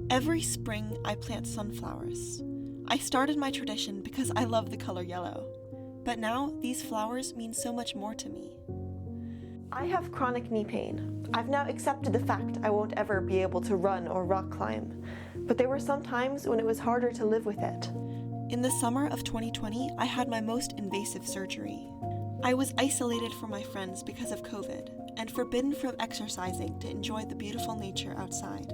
Every spring, I plant sunflowers. I started my tradition because I love the color yellow. But now, these flowers mean so much more to me. I have chronic knee pain. I've now accepted the fact I won't ever be able to run or rock climb. But there were some times when it was harder to live with it. In the summer of 2020, I had my most invasive surgery. I was isolated from my friends because of COVID, and forbidden from exercising to enjoy the beautiful nature outside.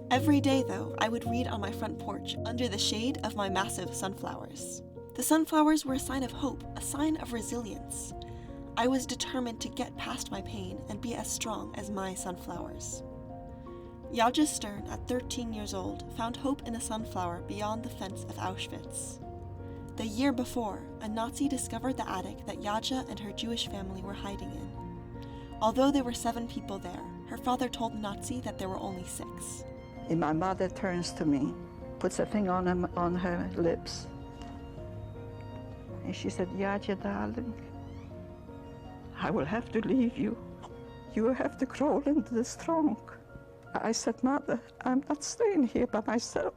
Every day, though, I would read on my front porch under the shade of my massive sunflowers. The sunflowers were a sign of hope, a sign of resilience. I was determined to get past my pain and be as strong as my sunflowers. Jadzia Stern, at 13 years old, found hope in a sunflower beyond the fence of Auschwitz. The year before, a Nazi discovered the attic that Jadzia and her Jewish family were hiding in. Although there were 7 people there, her father told the Nazi that there were only 6. And my mother turns to me, puts a thing on her lips, and she said, "Jadzia, darling, I will have to leave you. You will have to crawl into the trunk." I said, "Mother, I'm not staying here by myself."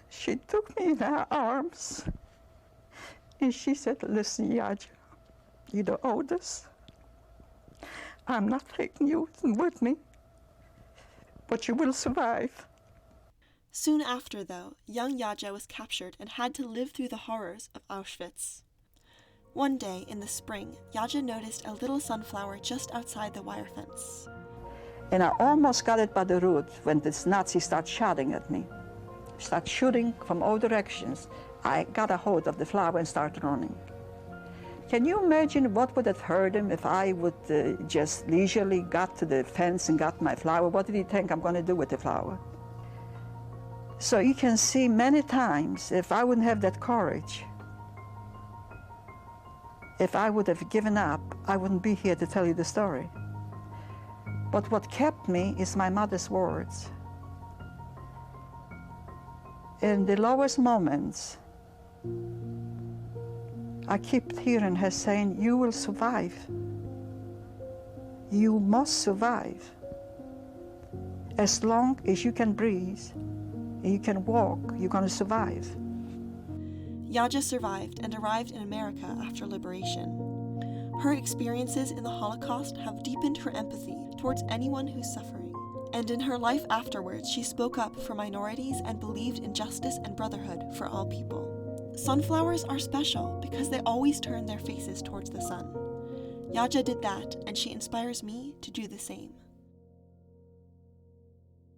She took me in her arms, and she said, "Listen, Jadzia, you're the oldest. I'm not taking you with me, but you will survive." Soon after, though, young Jadzia was captured and had to live through the horrors of Auschwitz. One day in the spring, Jadzia noticed a little sunflower just outside the wire fence. And I almost got it by the root when this Nazi started shouting at me. Started shooting from all directions. I got a hold of the flower and started running. Can you imagine what would have hurt him if I would just leisurely got to the fence and got my flower? What did he think I'm going to do with the flower? So you can see many times, if I wouldn't have that courage, if I would have given up, I wouldn't be here to tell you the story. But what kept me is my mother's words. In the lowest moments, I keep hearing her saying, "You will survive. You must survive. As long as you can breathe and you can walk, you're going to survive." Jadzia survived and arrived in America after liberation. Her experiences in the Holocaust have deepened her empathy towards anyone who's suffering. And in her life afterwards, she spoke up for minorities and believed in justice and brotherhood for all people. Sunflowers are special because they always turn their faces towards the sun. Jadzia did that, and she inspires me to do the same.